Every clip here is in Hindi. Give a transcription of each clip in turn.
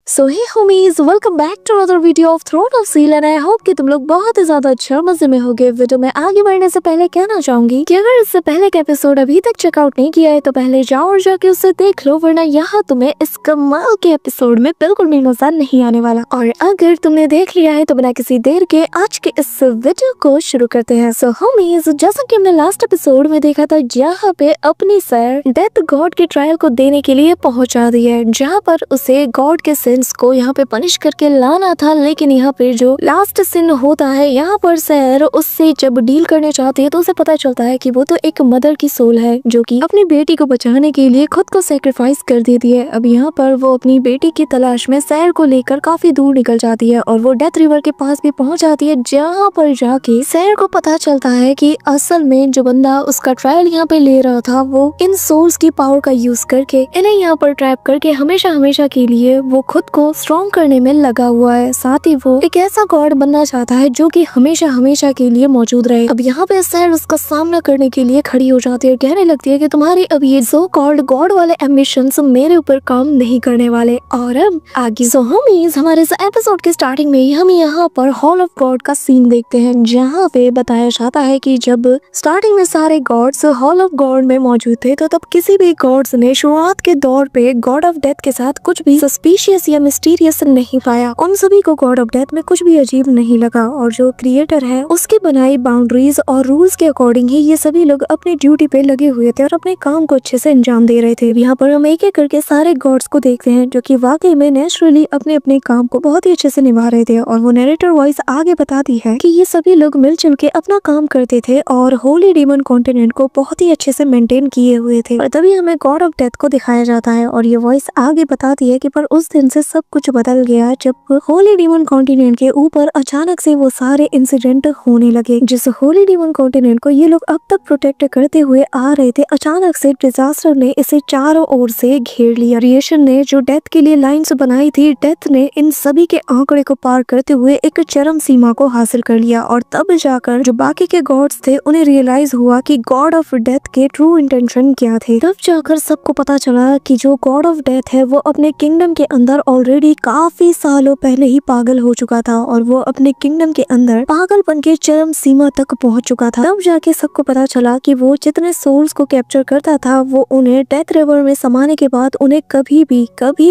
So hey homies, welcome back to another video of Throne of Seal and I hope कि तुम लोग बहुत ही ज्यादा अच्छा मजे में होगे। वीडियो में आगे बढ़ने से पहले कहना चाहूंगी कि अगर इससे पहले का एपिसोड अभी तक चेकआउट नहीं किया है तो पहले जाओ और जाके उसे देख लो, वरना यहाँ तुम्हें इस कमाल के एपिसोड में बिल्कुल भी मजा नहीं आने वाला। और अगर तुमने देख लिया है तो बिना किसी देर के आज के इस वीडियो को शुरू करते हैं। सो होमीज, जैसा कि हमने लास्ट एपिसोड में देखा था, जहाँ पे अपनी सर डेथ गॉड के ट्रायल को देने के लिए पहुंचा दी है, जहाँ पर उसे गॉड के सिंस को यहाँ पे पनिश करके लाना था। लेकिन यहाँ पे जो लास्ट सिन होता है, यहाँ पर सैर उससे जब डील करने चाहती है तो उसे पता चलता है कि वो तो एक मदर की सोल है जो कि अपनी बेटी को बचाने के लिए खुद को सेक्रीफाइस कर देती है। अब यहाँ पर वो अपनी बेटी की तलाश में सैर को लेकर काफी दूर निकल जाती है और वो डेथ रिवर के पास भी पहुंच जाती है, जहाँ पर जाके सैर को पता चलता है कि असल में जो बंदा उसका ट्रायल यहाँ पे ले रहा था वो इन सोल्स की पावर का यूज करके इन्हें यहाँ पर ट्रैप करके हमेशा हमेशा के लिए वो खुद को स्ट्रॉन्ग करने में लगा हुआ है। साथ ही वो एक ऐसा गॉड बनना चाहता है जो कि हमेशा हमेशा के लिए मौजूद रहे। अब यहाँ पे सैर उसका सामना करने के लिए खड़ी हो जाती है, कहने लगती है कि तुम्हारे अब ये सो कॉल्ड गॉड वाले एम्बिशंस मेरे ऊपर काम नहीं करने वाले। और अब आगे सो होमीज, हमारे इस एपिसोड के स्टार्टिंग में हम यहाँ पर हॉल ऑफ गॉड का सीन देखते हैं, जहाँ पे बताया जाता है कि जब स्टार्टिंग में सारे गॉड्स हॉल ऑफ गॉड में मौजूद थे तो तब किसी भी गॉड्स ने शुरुआत के दौर पे गॉड ऑफ डेथ के साथ कुछ भी सस्पिशियस या मिस्टीरियस नहीं पाया। उन सभी को गॉड ऑफ डेथ में कुछ भी अजीब नहीं लगा और जो क्रिएटर है उसके बनाई बाउंड्रीज और रूल्स के अकॉर्डिंग ही ये सभी लोग अपनी ड्यूटी पे लगे हुए थे और अपने काम को अच्छे से अंजाम दे रहे थे। यहाँ पर हम एक एक करके सारे गॉड्स को देखते हैं जो कि वाकई में नेचुरली अपने अपने काम को बहुत ही अच्छे से निभा रहे थे। और वो नरेटर वॉइस आगे बताती है कि ये सभी लोग मिलजुल के अपना काम करते थे और होली डीमन कॉन्टिनेंट को बहुत ही अच्छे से मेंटेन किए हुए थे। और तभी हमें गॉड ऑफ डेथ को दिखाया जाता है और ये वॉइस आगे बताती है कि पर उस दिन से सब कुछ बदल गया जब होली डीमन कॉन्टिनेंट के ऊपर अचानक से वो सारे इंसिडेंट होने लगे। जिस होली डीमन कॉन्टिनेंट को ये लोग अब तक प्रोटेक्ट करते हुए आ रहे थे, अचानक से डिजास्टर ने इसे चारों ओर से घेर लिया। क्रिएशन ने जो डेथ के लिए लाइंस बनाई थी, डेथ ने इन सभी के आंकड़े को पार करते हुए एक चरम सीमा को हासिल कर लिया। और तब जाकर जो बाकी के गॉड्स थे उन्हें रियलाइज हुआ कि गॉड ऑफ डेथ के ट्रू इंटेंशन क्या थे। तब जाकर सबको पता चला कि जो गॉड ऑफ डेथ है वो अपने किंगडम के अंदर ऑलरेडी काफी सालों पहले ही पागल हो चुका था और वो अपने किंगडम के अंदर पागलपन के चरम सीमा तक पहुंच चुका था। तब जाके सबको पता चला कि वो जितने सोल्स को कैप्चर करता था वो उन्हें डेथ रिवर में समाने के बाद उन्हें कभी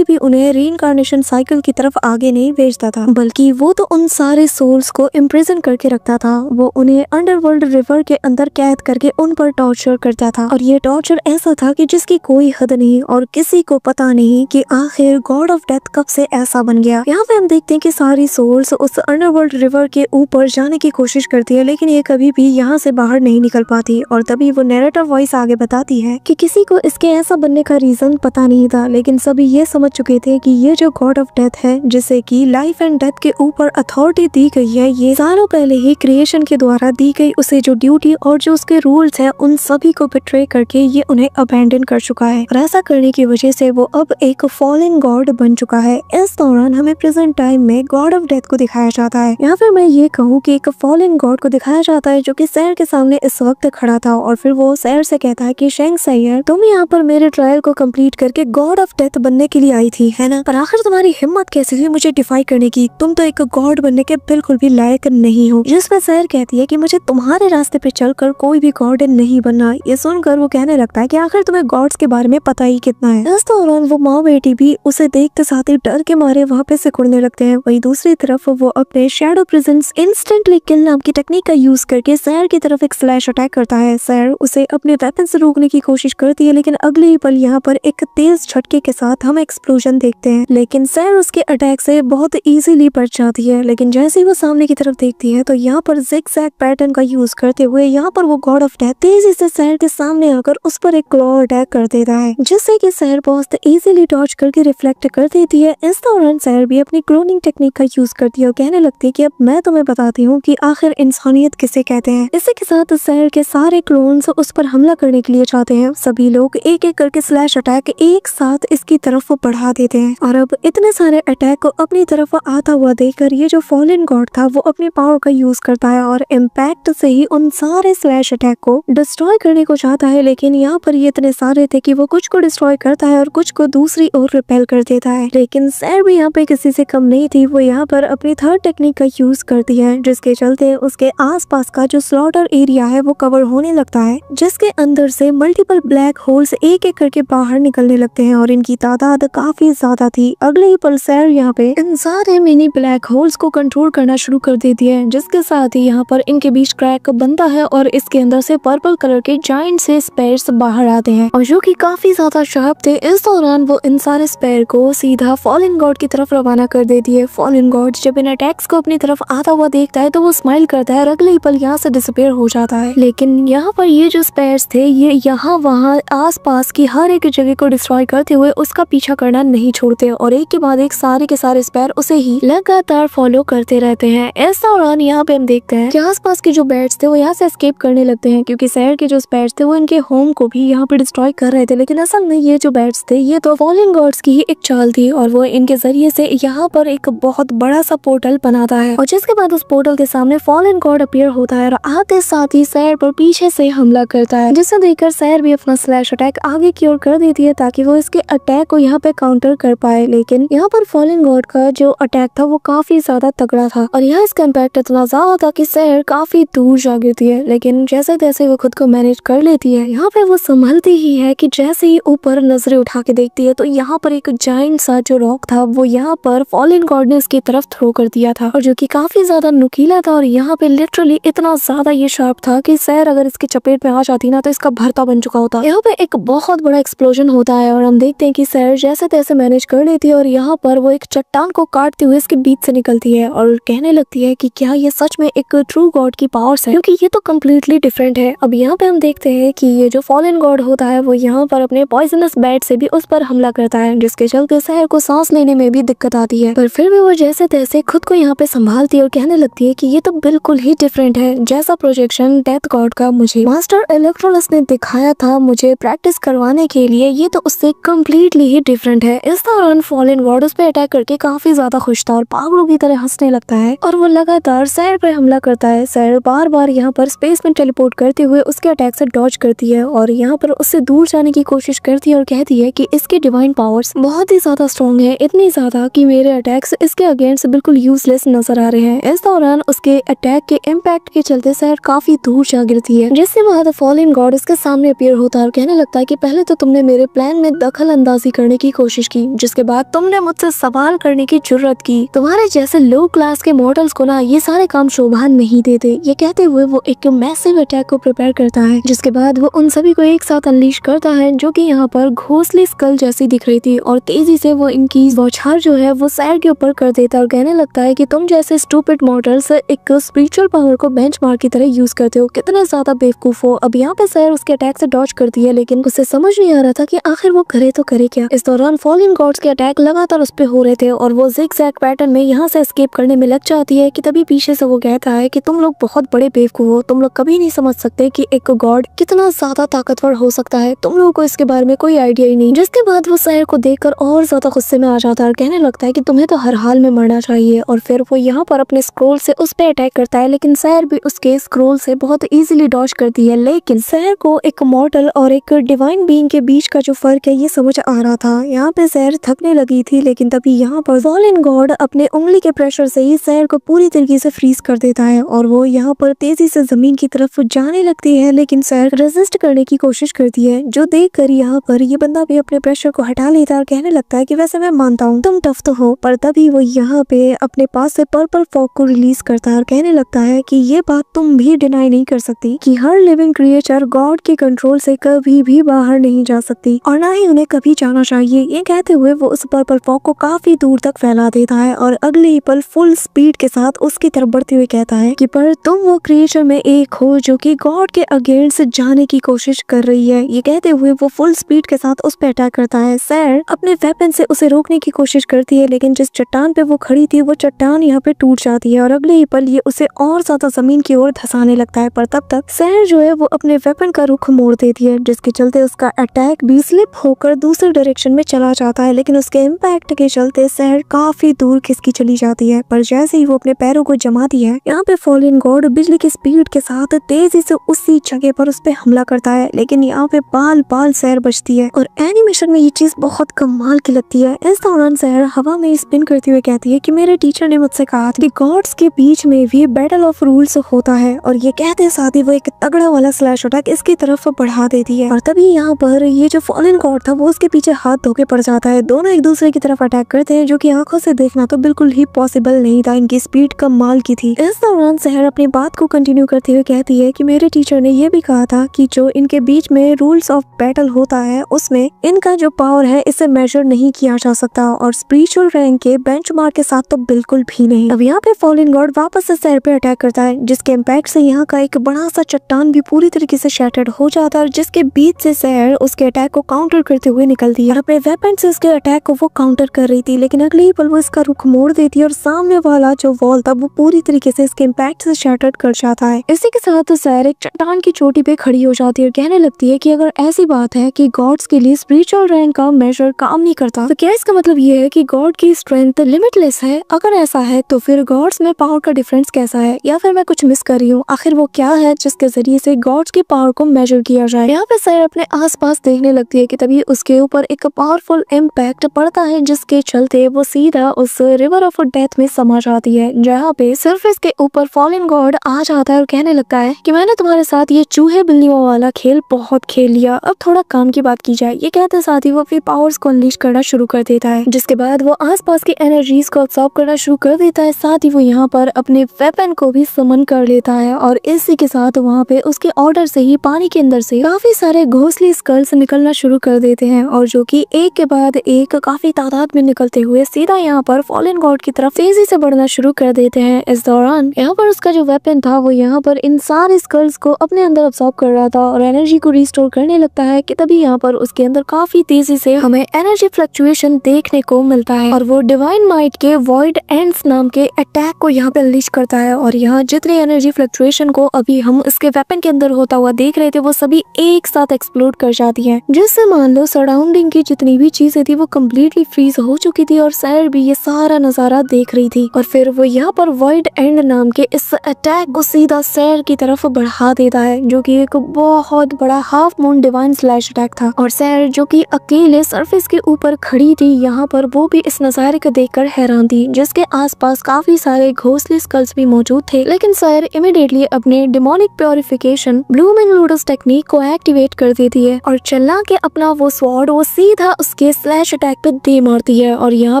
भी उन्हें रीइंकार्नेशन साइकिल की तरफ आगे नहीं भेजता था, बल्कि वो तो उन सारे सोल्स को इम्प्रिजन करके रखता था। वो उन्हें अंडरवर्ल्ड रिवर के अंदर कैद करके उन पर टॉर्चर करता था और ये टॉर्चर ऐसा था कि जिसकी कोई हद नहीं और किसी को पता नहीं कि आखिर गॉड ऑफ डेथ कब से ऐसा बन गया। यहाँ पे हम देखते हैं कि सारी सोल्स उस अंडरवर्ल्ड रिवर के ऊपर जाने की कोशिश करती है, लेकिन ये कभी भी यहाँ से बाहर नहीं निकल पाती। और तभी वो नैरेटर वॉइस आगे बताती है कि किसी को इसके ऐसा बनने का रीजन पता नहीं था, लेकिन सभी ये समझ चुके थे कि ये जो गॉड ऑफ डेथ है, जिसे कि लाइफ एंड डेथ के ऊपर अथॉरिटी दी गई है, ये सालों पहले ही क्रिएशन के द्वारा दी गई उसे जो ड्यूटी और जो उसके रूल्स है उन सभी को बिट्रे करके ये उन्हें अबैंडन कर चुका है। और ऐसा करने की वजह से वो अब एक फॉलन गॉड बन चुका है। इस दौरान हमें प्रेजेंट टाइम में गॉड ऑफ डेथ को दिखाया जाता है। यहाँ पर मैं ये कहूँ कि एक फॉलन गॉड को दिखाया जाता है जो कि सैर के सामने इस वक्त खड़ा था और फिर वो सैर से कहता है कि शेंग सैयर, तुम यहाँ पर मेरे ट्रायल को कंप्लीट करके गॉड ऑफ डेथ बनने के लिए आई थी, है ना? पर आखिर तुम्हारी हिम्मत कैसे हुई मुझे डिफाई करने की? तुम तो एक गॉड बनने के बिल्कुल भी लायक नहीं हो। जिसमें सैर कहती है कि मुझे तुम्हारे रास्ते पे चलकर कोई भी गॉड नहीं बनना। ये सुनकर वो कहने लगता है कि आखिर तुम्हें गॉड्स के बारे में पता ही कितना है। इस दौरान वो माँ बेटी भी उसे देखते साथ ही डर के मारे वहाँ पे सिकुड़ने लगते हैं। वहीं दूसरी तरफ वो अपने शैडो प्रेजेंस इंस्टेंटली किल नाम की टेक्निक का यूज करके सैर की तरफ एक स्लैश अटैक करता है। सैर उसे अपने वेपन से रोकने की कोशिश करती है, लेकिन अगले ही पल यहाँ पर एक तेज झटके के साथ हम एक्सप्लोजन देखते हैं, लेकिन सैर उसके अटैक से बहुत इजीली बच जाती है। लेकिन जैसे ही वो सामने की तरफ देखती है तो यहाँ पर जिगजैग पैटर्न का यूज करते हुए यहाँ पर वो गॉड ऑफ डेथ तेजी से सैर के सामने आकर उस पर एक क्लॉ अटैक कर देता है, जिससे कि सैर बहुत इजीली डॉज करके रिफ्लेक्ट कर देती है। इस दौरान सैर भी अपनी क्लोनिंग टेक्निक का यूज करती है और कहने लगती है कि अब मैं तुम्हें बताती हूँ कि आखिर इंसानियत किसे कहते हैं। इसी के साथ सैर के सारे क्लोन्स उस पर हमला करने के लिए चाहते हैं। सभी लोग एक एक करके स्लैश अटैक एक साथ इसकी तरफ बढ़ा देते हैं और अब इतने सारे अटैक को अपनी तरफ आता हुआ देखकर ये जो फॉलन गॉड था वो अपनी पावर का यूज करता है और इम्पैक्ट से ही उन सारे स्लैश अटैक को डिस्ट्रॉय करने को चाहता है। लेकिन यहाँ पर ये इतने सारे थे कि वो कुछ को डिस्ट्रॉय करता है और कुछ को दूसरी ओर रिपेल कर देता है। लेकिन सैर भी यहाँ पे किसी से कम नहीं थी। वो यहाँ पर अपनी थर्ड टेक्निक का यूज करती है, जिसके चलते उसके आसपास का जो स्लॉटर एरिया है वो कवर होने लगता है, जिसके अंदर से मल्टीपल ब्लैक होल्स एक एक करके बाहर निकलने लगते हैं और इनकी तादाद काफी ज्यादा थी। अगले ही पल सैर यहाँ पे इन सारे मिनी ब्लैक होल्स को कंट्रोल करना शुरू कर देती है, जिसके साथ ही यहाँ पर इनके बीच क्रैक बनता है और इसके अंदर से पर्पल कलर के जायंट से स्पेयर्स बाहर आते हैं और जो कि काफी ज्यादा शार्प थे। इस दौरान वो इन सारे स्पेयर को सीधा फॉलन गॉड की तरफ रवाना कर देती है। फॉलन गॉड जब इन अटैक्स को अपनी तरफ आता हुआ देखता है तो वो स्माइल करता है और अगले ही पल यहाँ से डिसअपीयर हो जाता है। लेकिन यहाँ पर ये जो स्पेयर्स थे ये यहाँ वहाँ आस पास की हर एक जगह को डिस्ट्रॉय करते हुए उसका पीछा करना नहीं छोड़ते और एक के बाद एक सारे के सारे स्पेयर उसे ही लगातार फॉलो करते रहते हैं। इस दौरान यहाँ पे हम देखते हैं कि आसपास के जो बैट्स थे वो यहाँ से एस्केप करने लगते हैं, क्योंकि सैर के जो स्पेयर्स थे वो इनके होम को भी यहाँ पे डिस्ट्रॉय कर रहे थे। लेकिन असल में ये जो बैट्स थे ये तो फॉलन गॉड्स की ही एक चाल थी और वो इनके जरिए से यहाँ पर एक बहुत बड़ा सा पोर्टल बनाता है और जिसके बाद उस पोर्टल के सामने फॉलन गॉड अपीयर होता है और आते साथ ही सैर पर पीछे से हमला करता है, जिसे देखकर सैर भी अपना स्लैश अटैक आगे की ओर कर देती है ताकि वो इसके अटैक को यहाँ पे काउंटर कर पाए। लेकिन यहाँ पर फॉलन गॉड का जो अटैक था वो काफी ज्यादा तगड़ा था और यहाँ इसका इम्पैक्ट इतना ज्यादा था कि सैर काफी दूर जा गिरती है। लेकिन जैसे तैसे वो खुद को मैनेज कर लेती है। यहाँ पे वो संभलती ही है कि जैसे ही ऊपर नजरें उठा के देखती है तो यहाँ पर एक जायंट सा जो रॉक था वो यहाँ पर फॉलन गॉड ने उसकी तरफ थ्रो कर दिया था और जो कि काफी ज्यादा नुकीला था और यहाँ पे लिटरली इतना ज्यादा ये शार्प था कि सैर अगर इसकी चपेट में आ जाती ना तो इसका भरता बन चुका होता। यहाँ पे एक बहुत बड़ा एक्सप्लोजन होता है और हम देखते हैं कि सैर जैसे तैसे मैनेज कर लेती है और यहाँ पर वो एक चट्टान को काटते हुए इसके बीच से निकलती है और कहने लगती है कि क्या ये सच में एक ट्रू गॉड की पावर्स है, क्योंकि ये तो कम्प्लीटली डिफरेंट है। अब यहाँ पे हम देखते हैं कि ये जो फॉलन गॉड होता है वो यहाँ पर अपने पॉइजनस बैट से भी उस पर हमला करता है, जिसके चलते सैर को सांस लेने में भी दिक्कत आती है, पर फिर भी वो जैसे तैसे खुद को यहाँ पे संभालती है और कहने लगती है कि ये तो बिल्कुल ही डिफरेंट है। जैसा प्रोजेक्शन डेथ गॉड का मुझे मास्टर इलेक्ट्रोलस ने दिखाया था मुझे प्रैक्टिस करवाने के लिए, ये तो उससे कम्प्लीटली ही डिफरेंट है। इस दौरान फॉलन गॉड उस पे अटैक करके काफी ज्यादा खुश था और पागलों की तरह हंसने लगता है और वो लगातार सैर पर हमला करता है। सैर बार बार यहाँ पर स्पेस में टेलीपोर्ट करते हुए उसके अटैक से डॉज करती है और यहाँ पर उससे दूर जाने की कोशिश करती है और कहती है कि इसकी डिवाइन पावर्स बहुत ही ज्यादा स्ट्रॉन्ग है, इतनी ज्यादा कि मेरे अटैक्स इसके अगेंस्ट बिल्कुल यूजलेस नजर आ रहे हैं। इस दौरान उसके अटैक के इम्पैक्ट के चलते सैर काफी दूर जा गिरती है, जिसके बाद फॉलन गॉड उसके सामने अपीयर होता है और कहने लगता है कि पहले तो तुमने मेरे प्लान में दखल अंदाजी करने की कोशिश की, जिसके बाद तुमने मुझसे सवाल करने की जुर्रत की। तुम्हारे जैसे लो क्लास के मॉडल्स को ना ये सारे काम शोभा नहीं देते। ये कहते हुए वो एक मैसिव अटैक को प्रिपेयर करता है, जिसके बाद वो उन सभी को एक साथ अनलीश करता है जो कि यहाँ पर घोंसले स्कल जैसी दिख रही थी और तेजी से वो इनकी बौछार जो है वो सैर के ऊपर कर देता है और कहने लगता है कि तुम जैसे स्टूपिड मॉडल्स एक स्पिरिचुअल पावर को बेंचमार्क की तरह यूज करते हो, कितने ज्यादा बेवकूफ हो। अब यहाँ पे सैर उसके अटैक से डॉज करती है, लेकिन उसे समझ नहीं आ रहा था कि आखिर वो करे तो करे क्या। इस दौरान फॉलन गॉड्स के अटैक लगातार उस पे हो रहे थे और वो ज़िग-ज़ैग पैटर्न में यहाँ से एस्केप करने में लग जाती है कि तभी पीछे से वो कहता है कि तुम लोग बहुत बड़े बेवकूफ हो, तुम लोग कभी नहीं समझ सकते कि एक गॉड कितना ज्यादा ताकतवर हो सकता है, तुम लोगों को इसके बारे में कोई आइडिया ही नहीं। जिसके बाद वो सैर को देखकर और ज्यादा गुस्से में आ जाता है और कहने लगता है कि तुम्हें तो हर हाल में मरना चाहिए और फिर वो यहाँ पर अपने स्क्रोल से उस पे अटैक करता है, लेकिन सैर भी उसके स्क्रोल से बहुत इजीली डॉज करती है। लेकिन सैर को एक मॉर्टल और एक डिवाइन बीइंग के बीच का जो फर्क है ये समझ आ रहा था। यहाँ पे सैर थकने लगी थी, लेकिन तभी यहाँ पर फॉलन गॉड अपने उंगली के प्रेशर से ही सैर को पूरी तरीके से फ्रीज कर देता है और वो यहाँ पर तेजी से जमीन की तरफ जाने लगती है, लेकिन सैर रेजिस्ट करने की कोशिश करती है, जो देख कर यहाँ पर ये बंदा भी अपने प्रेशर को हटा लेता है और कहने लगता है कि वैसे मैं मानता हूँ तुम टफ तो हो, पर तभी वो यहाँ पे अपने पास से पर्पल फॉग को रिलीज करता है और कहने लगता है कि ये बात तुम भी डिनाई नहीं कर सकती कि हर लिविंग क्रिएचर गॉड के कंट्रोल से कभी भी बाहर नहीं जा सकती और ना ही उन्हें कभी जाना चाहिए। ये कहते हुए वो उस पर्पल फॉग को काफी दूर तक फैला देता है और अगले ही पल फुल स्पीड के साथ उसकी तरफ बढ़ते हुए कहता है कि पर तुम वो क्रिएचर में एक हो जो कि गॉड के अगेंस्ट जाने की कोशिश कर रही है। ये कहते हुए वो फुल स्पीड के साथ उस पर अटैक करता है। सैर अपने वेपन से उसे रोकने की कोशिश करती है, लेकिन जिस चट्टान पे वो खड़ी थी वो चट्टान यहाँ पे टूट जाती है और अगले ही पल ये उसे और ज्यादा जमीन की ओर धंसाने लगता है, पर तब तक सैर जो है वो अपने वेपन का रुख मोड़ देती है, जिसके चलते उसका अटैक भी स्लिप होकर दूसरे डायरेक्शन में चला जाता है, लेकिन उसके इम्पैक्ट के चलते सैर काफी दूर खिसकी चली जाती है। पर जैसे ही वो अपने पैरों को जमाती है, यहाँ पे फॉलन गॉड बिजली की स्पीड के साथ तेजी से उसी जगह पर उस पे हमला करता है, लेकिन यहाँ पे बाल बाल सैर बचती है और एनिमेशन में ये चीज बहुत कमाल की लगती है। इस दौरान सैर हवा में स्पिन करती हुए कहती है कि मेरे टीचर ने मुझसे कहा था कि गॉड्स के बीच में भी बैटल ऑफ रूल्स होता है, और ये कहते साथ ही वो एक तगड़ा वाला स्लैश अटैक इसकी तरफ बढ़ा देती है। और तभी यहाँ पर ये जो फॉलन गॉड था वो उसके पीछे हाथ धोके पड़ जाता है। दोनों एक दूसरे की तरफ अटैक करते हैं, जो कि आंखों से देखना तो बिल्कुल ही पॉसिबल नहीं था, इनकी स्पीड कमाल की थी। इस दौरान सहर अपनी बात को कंटिन्यू करते हुए कहती है कि मेरे टीचर ने ये भी कहा था कि जो इनके बीच में रूल्स ऑफ बैटल होता है उसमें इनका जो पावर है इसे मेजर नहीं किया जा सकता, और स्पिरिचुअल रैंक के बेंचमार्क के साथ तो बिल्कुल भी नहीं। अब यहाँ पे फॉलन गॉड वापस से सहर पे अटैक करता है, जिसके इम्पैक्ट से यहाँ का एक बड़ा सा चट्टान भी पूरी तरीके से शैटर्ड हो जाता है, और जिसके बीच से सहर उसके अटैक को काउंटर करते हुए निकलती है और अपने वेपन से उसके अटैक को वो काउंटर कर रही थी। लेकिन अगले ही पल वो इसका रुख मोड़ देती है और सामने वाला जो वॉल था वो पूरी तरीके से इसके इम्पैक्ट से शैटर्ड कर जाता है। इसी के साथ सहर एक चट्टान की चोटी पे खड़ी हो जाती है और कहने लगती है कि अगर ऐसी बात है कि गॉड्स के लिए स्पिरिचुअल रैंक का मेजर काम नहीं करता, तो क्या इसका मतलब ये है कि गॉड की स्ट्रेंथ लिमिटलेस है? अगर ऐसा है तो फिर गॉड्स में पावर का डिफरेंस कैसा है, या फिर मैं कुछ मिस कर रही हूँ? आखिर वो क्या है जिसके जरिए से गॉड्स की पावर को मेजर किया जाए? यहाँ पे सहर अपने आसपास देखने लगती है कि तभी उसके ऊपर एक पावरफुल इम्पैक्ट पड़ता है, जिसके चलते वो सीधा उस रिवर ऑफ डेथ में समा जाती है, जहाँ पे सरफेस के ऊपर फॉलन गॉड आ जाता है और कहने लगता है कि मैंने तुम्हारे साथ ये चूहे बिल्लियों वाला खेल बहुत खेल लिया, अब थोड़ा काम की बात की जाए। ये कहते साथ ही वो अपनी पावर्स को अनलीश करना शुरू कर देता है, जिसके बाद वो आसपास की एनर्जीज को अब्सॉर्ब करना शुरू कर देता है। साथ ही वो यहाँ पर अपने वेपन को भी समन कर लेता है, और इसी के साथ वहाँ पे उसके ऑर्डर से ही पानी के अंदर से काफी सारे घोंसले स्कल्स निकलना शुरू कर देते हैं, और जो कि एक के बाद एक काफी तादाद में निकलते हुए सीधा यहाँ पर फॉलन गॉड की तरफ तेजी से बढ़ना शुरू कर देते हैं। इस दौरान यहाँ पर उसका जो वेपन था वो यहाँ पर इन सारे स्कल्स को अपने अंदर अब्सॉर्ब कर रहा था और एनर्जी को रिस्टोर करने लगता है कि तभी यहाँ पर उसके अंदर काफी तेजी से हमें एनर्जी फ्लक्चुएशन देखने को मिलता है, और वो डिवाइन माइट के वॉइड एंड्स नाम के अटैक को यहाँ पे अनलीश करता है। और यहाँ जितने एनर्जी फ्लक्चुएशन को अभी हम इसके वेपन के अंदर होता हुआ देख रहे थे वो सभी एक साथ एक्सप्लोड कर जाती है, जिससे मान लो सराउंडिंग की जितनी भी चीजें थी वो कम्प्लीटली फ्रीज हो चुकी थी, और सहर भी ये सारा नजारा देख रही थी। और फिर वो यहाँ पर वॉइड एंड नाम के इस अटैक को सीधा सहर की तरफ बढ़ा देता है, जो कि एक बहुत बड़ा half moon divine slash attack था। और सहर जो कि अकेले सरफेस के ऊपर खड़ी थी यहाँ पर, वो भी इस नजारे को देखकर हैरान थी, जिसके आसपास काफी सारे घोंसले स्कल्स भी मौजूद थे। लेकिन सहर इमीडिएटली अपने demonic purification blooming lotus technique को एक्टिवेट कर देती है, और चला के अपना वो स्वॉर्ड वो सीधा उसके स्लैश अटैक पे दे मारती है। और यहाँ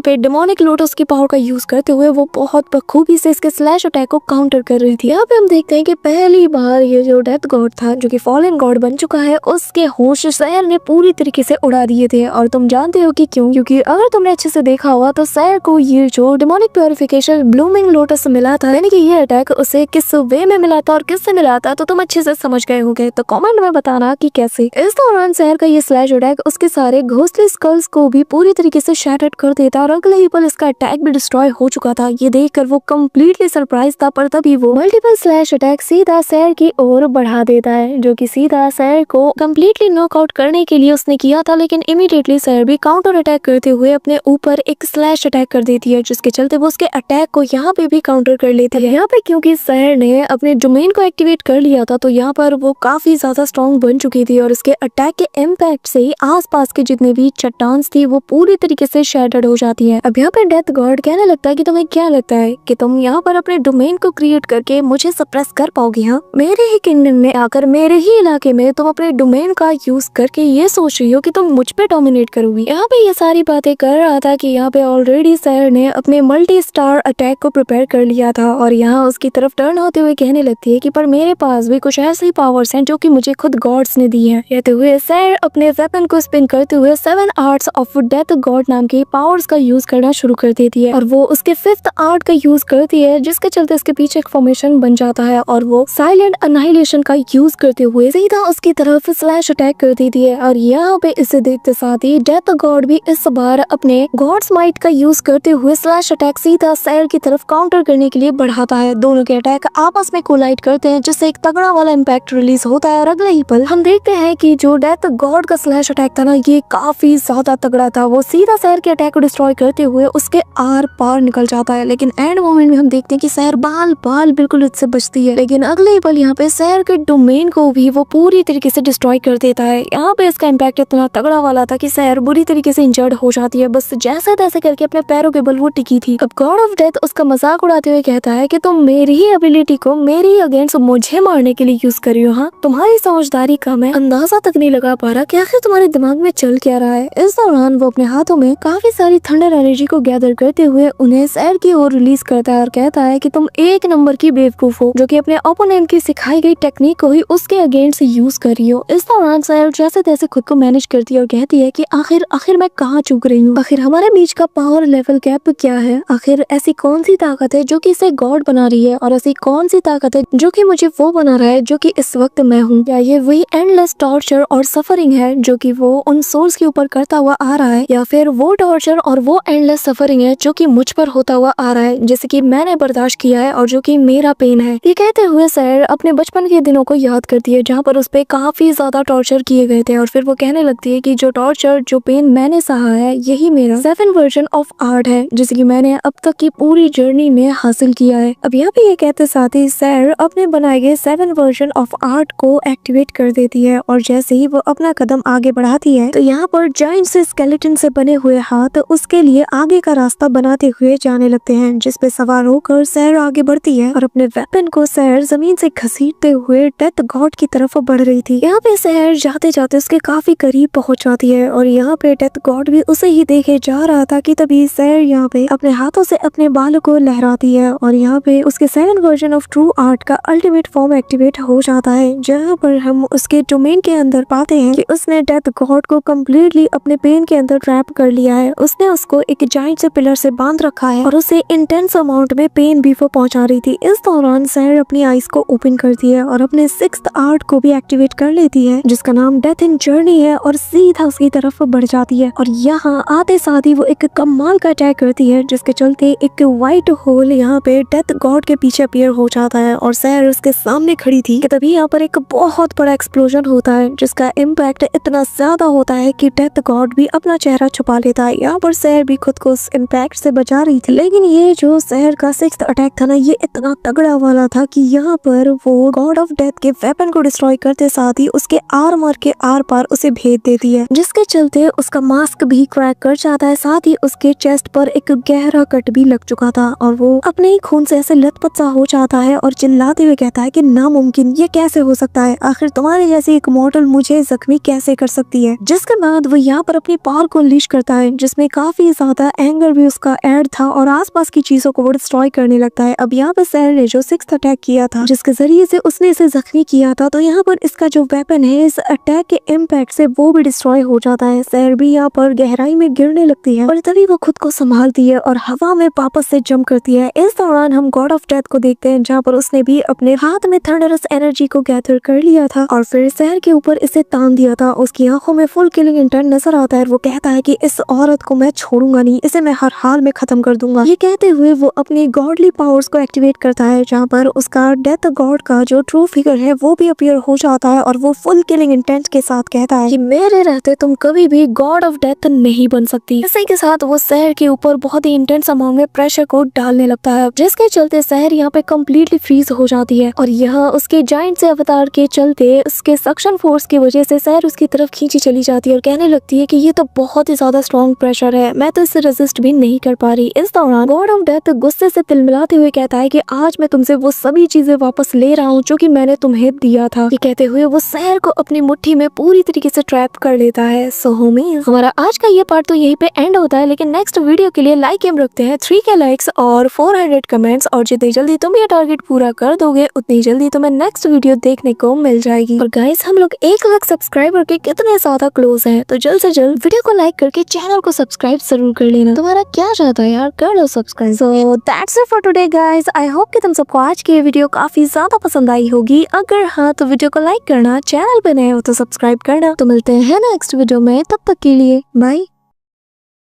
पे डिमोनिक लोटस की पावर का यूज करते हुए वो बहुत बखूबी से इसके स्लैश अटैक को काउंटर कर रही थी। यहाँ पे हम देखते हैं कि पहली बार ये जो डेथ गॉड था, जो कि फॉलन गॉड बन चुका है, उसके होश सहर ने पूरी तरीके से उड़ा दिए थे। और तुम जानते हो कि क्यों? क्योंकि अगर तुमने अच्छे से देखा हुआ तो सहर को ये जो डिमोनिक प्योरिफिकेशन ब्लूमिंग लोटस मिला था, यानी कि ये अटैक उसे किस वे में मिला था और किससे मिला था, तो तुम अच्छे से समझ गए होंगे। तो कमेंट में बताना कि कैसे। इस दौरान सहर का ये स्लैश अटैक उसके सारे घोंसले स्कल्स को भी पूरी तरीके से शैटर्ड कर देता, और अगले ही पल इसका अटैक भी डिस्ट्रॉय हो चुका था। ये देखकर वो कम्प्लीटली सरप्राइज था, पर तभी वो मल्टीपल स्लैश अटैक सीधा सहर की ओर बढ़ा देता है, जो कि सीधा सहर को कम्प्लीटली नॉकआउट करने के लिए उसने किया था। लेकिन इमीडिएटली सहर भी काउंटर अटैक करते हुए अपने ऊपर एक स्लैश अटैक कर देती है, जिसके चलते वो उसके अटैक को यहाँ पे भी काउंटर कर लेती है। यहाँ पे क्योंकि सहर ने अपने डोमेन को एक्टिवेट कर लिया था, तो यहाँ पर वो काफी ज्यादा स्ट्रॉन्ग बन चुकी थी, और उसके अटैक के इम्पैक्ट से आसपास के जितने भी चट्टान थी वो पूरी तरीके से शैटर्ड हो जाती है। अब यहाँ पे डेथ गॉड कहने लगता है कि तुम्हें क्या लगता है कि तुम यहाँ पर अपने डोमेन को क्रिएट करके मुझे सप्रेस कर पाओगी? हाँ, मेरे ही किंगडम में आकर मेरे ही इलाके में तुम अपने डोमेन का यूज करके ये सोच रही हो कि तुम मुझ पे डोमिनेट करोगी। यहाँ पे ये सारी बातें कर रहा था कि यहाँ पे ऑलरेडी सहर ने अपने मल्टी स्टार अटैक को प्रिपेयर कर लिया था, और यहाँ उसकी तरफ टर्न होते हुए कहने लगती है कि पर मेरे पास भी कुछ ऐसी पावर्स हैं जो कि मुझे खुद गॉड्स ने दी हैं। कहते हुए सहर अपने वेपन को स्पिन करते हुए 7 आर्ट्स ऑफ डेथ गॉड नाम के पावर्स का यूज करना शुरू कर देती है, और वो उसके 5th आर्ट का यूज करती है, जिसके चलते उसके पीछे एक फॉर्मेशन बन जाता है, और वो साइलेंट अनाहिलेशन का यूज करते हुए सीधा उसकी तरफ स्लैश अटैक कर देती है। और यहाँ पे इसे देखते साथ ही डेथ गॉड भी इस बार अपने गॉड्स माइट का यूज करते हुए स्लैश अटैक सीधा सहर की तरफ काउंटर करने के लिए बढ़ाता है। दोनों के अटैक आपस में कोलाइड करते हैं, जिससे एक तगड़ा वाला इम्पैक्ट रिलीज होता है, और अगले ही पल हम देखते हैं कि जो डेथ गॉड का स्लैश अटैक था ना, ये काफी ज्यादा तगड़ा था। वो सीधा सहर के अटैक को डिस्ट्रॉय करते हुए उसके आर पार निकल जाता है, लेकिन एंड मोमेंट में हम देखते हैं कि सहर बाल बाल बिल्कुल इससे बचती है। लेकिन अगले ही पल यहाँ पे सहर के डोमेन को भी वो पूरी तरीके से डिस्ट्रॉय कर देता है। यहाँ पे इसका इम्पैक्ट इतना तगड़ा वाला था कि सहर बुरी तरीके से इंजर्ड हो जाती है, बस जैसे तैसे करके अपने पैरों के बल वो टिकी थी। अब गॉड ऑफ डेथ उसका मजाक उड़ाते हुए कहता है कि तुम मेरी ही एबिलिटी को मेरी ही अगेंस्ट मुझे मारने के लिए यूज कर रही हो। हाँ, तुम्हारी समझदारी का मैं अंदाजा तक नहीं लगा पा रहा कि आखिर तुम्हारे दिमाग में चल क्या रहा है। इस दौरान वो अपने हाथों में काफी सारी थंडर एनर्जी को गैदर करते हुए उन्हें सैर की ओर रिलीज करता है और कहता है कि तुम एक नंबर की बेवकूफ हो जो कि अपने ओपोनेंट की सिखाई गई टेक्निक को ही उसके अगेंस्ट यूज कर रही हो। इस दौरान सैर जैसे तैसे खुद को मैनेज करती है और कहती है कि आखिर मैं कहाँ चूक रही हूँ, आखिर हमारे बीच का पावर लेवल गैप क्या है, आखिर ऐसी कौन सी ताकत है जो कि इसे गॉड बना रही है और ऐसी कौन सी ताकत है जो कि मुझे वो बना रहा है जो कि इस वक्त मैं हूँ। क्या ये वही एंडलेस टॉर्चर और सफरिंग है जो कि वो उन सोल्स के ऊपर करता हुआ आ रहा है, या फिर वो टॉर्चर और वो एंडलेस सफरिंग है जो कि मुझ पर होता हुआ आ रहा है, जैसे कि मैंने बर्दाश्त किया है और जो कि मेरा पेन है। ये कहते हुए सैर अपने बचपन के दिनों को याद करती है जहाँ पर उस पे काफी ज्यादा टॉर्चर किए गए थे और फिर वो कहने लगती है कि जो टॉर्चर जो पेन मैंने सहा है यही मेरा 7 वर्जन ऑफ आर्ट है जिसे कि मैंने अब तक की पूरी जर्नी में हासिल किया है। अब यहाँ पे ये कहते साथ ही सैर अपने बनाए गए 7 वर्जन ऑफ आर्ट को एक्टिवेट कर देती है और जैसे ही वो अपना कदम आगे बढ़ाती है तो यहाँ पर जाइंट से स्केलेटन से बने हुए हाथ उसके लिए आगे का रास्ता बनाते हुए जाने लगते हैं, जिस पे सवार होकर सैर आगे बढ़ती है और अपने वेपन को सैर जमीन से घसीटते हुए डेथ गॉड की तरफ बढ़ रही थी। यहाँ पे सैर जाते जाते उसके काफी करीब पहुंच जाती है और यहाँ पे डेथ गॉड भी उसे ही देखे जा रहा था कि तभी सैर यहाँ पे अपने हाथों से अपने बालों को लहराती है और यहाँ पे उसके 7 वर्जन ऑफ ट्रू आर्ट का अल्टीमेट फॉर्म एक्टिवेट हो जाता है, जहाँ पर हम उसके डोमेन के अंदर पाते हैं कि उसने डेथ गॉड को कम्प्लीटली अपने पेन के अंदर ट्रैप कर लिया है। उसने उसको एक जाइंट से पिलर से बांध रखा है और उसे इंटेंस अमाउंट में पेन भी वो पहुंचा रही थी। इस दौरान सैर अपनी आईज को ओपन करती है और अपने 6th आर्ट को भी एक्टिवेट कर लेती है जिसका नाम डेथ इन जर्नी है और सीधा उसकी तरफ बढ़ जाती है और यहाँ आते साथ ही वो एक कमाल का अटैक करती है जिसके चलते एक व्हाइट होल यहाँ पे डेथ गॉड के पीछे अपीयर हो जाता है और सैर उसके सामने खड़ी थी कि तभी यहाँ पर एक बहुत बड़ा एक्सप्लोजन होता है जिसका इम्पैक्ट इतना ज्यादा होता है कि डेथ गॉड भी अपना चेहरा छुपा लेता है। यहाँ पर सैर भी खुद को उस इम्पैक्ट से बचा रही थी, लेकिन ये जो सैर का 6th अटैक था ना ये इतना तगड़ा वाला था कि यहाँ पर वो गॉड ऑफ डेथ के वेपन को डिस्ट्रॉय करते साथ ही उसके आर्मर के आर पार उसे भेद देती है, जिसके चलते उसका मास्क भी क्रैक कर जाता है। साथ ही उसके चेस्ट पर एक गहरा कट भी लग चुका था और वो अपने ही खून से ऐसे लथपथ सा हो जाता है और चिल्लाते हुए कहता है कि नामुमकिन, ये कैसे हो सकता है, आखिर तुम्हारे जैसी एक मॉडल मुझे जख्मी कैसे कर सकती है। जिसके बाद वो यहाँ पर अपनी पावर को अनलीश करता है जिसमें काफी ज्यादा एंगर भी उसका ऐड था और आसपास की चीजों को वो डिस्ट्रॉय करने लगता है। अब यहाँ पर सैर ने जो 6th अटैक किया था जिसके जरिए से उसने इसे जख्मी किया था, तो यहाँ पर इसका जो वेपन है इस अटैक के इम्पैक्ट से वो भी डिस्ट्रॉय हो जाता है। सैर भी यहाँ पर गहराई में गिरने लगती है और तभी वो खुद को संभालती है और हवा में वापस से जंप करती है। इस दौरान हम गॉड ऑफ डेथ को देखते हैं जहाँ पर उसने भी अपने हाथ में थंडरस एनर्जी को गैदर कर लिया था और फिर सैर के ऊपर इसे तान दिया था। उसकी आंखों में फुल किलिंग इंटेंट नजर आता है। वो कहता है कि इस औरत को मैं छोड़ूंगा नहीं, इसे मैं हर हाल में खत्म कर दूंगा। ये कहते हुए वो अपनी गॉडली पावर्स को एक्टिवेट करता है जहाँ पर उसका डेथ गॉड का जो ट्रू फिगर है वो भी अपीयर हो जाता है और वो फुल किलिंग इंटेंट के साथ कहता है कि मेरे रहते तुम कभी भी गॉड ऑफ डेथ नहीं बन सकती। इसी के साथ वो शहर के ऊपर बहुत ही इंटेंस अमाउंट में प्रेशर को डालने लगता है जिसके चलते शहर यहाँ पे कम्प्लीटली फ्रीज हो जाती है और यह उसके जाइंट से अवतार के चलते उसके सक्शन फोर्स की वजह से शहर उसकी तरफ खींची चली जाती है और कहने लगती है कि ये तो बहुत ही ज्यादा स्ट्रॉन्ग प्रेशर है, मैं तो इसे रेजिस्ट भी नहीं कर पा रही। इस दौरान गॉड ऑफ डेथ गुस्से से तिलमिलाते हुए कहता है कि आज मैं तुमसे वो सभी चीजें वापस ले रहा हूँ जो कि मैंने तुम्हें दिया था। ये कहते हुए वो शहर को अपनी मुट्ठी में पूरी तरीके से ट्रैप कर लेता है। सो होमीज हमारा आज का ये पार्ट तो यहीं पे एंड होता है, लेकिन नेक्स्ट वीडियो के लिए लाइक एम रखते हैं 3K लाइक्स और 400 कमेंट्स और जितनी जल्दी तुम ये टारगेट पूरा कर दोगे उतनी जल्दी तुम्हें नेक्स्ट वीडियो देखने को मिल जाएगी। और गाइस हम लोग 1 लाख सब्सक्राइबर के कितने ज्यादा क्लोज हैं, तो जल्द से जल्द वीडियो को लाइक करके चैनल को सब्सक्राइब जरूर कर लेना। तुम्हारा क्या चाहता है यार, कर लो subscribe. So that's it for today guys. I hope कि तुम सबको आज की वीडियो काफी ज्यादा पसंद आई होगी। अगर हाँ तो वीडियो को लाइक करना, चैनल पे नए हो तो सब्सक्राइब करना। तो मिलते हैं नेक्स्ट वीडियो में, तब तक के लिए बाय।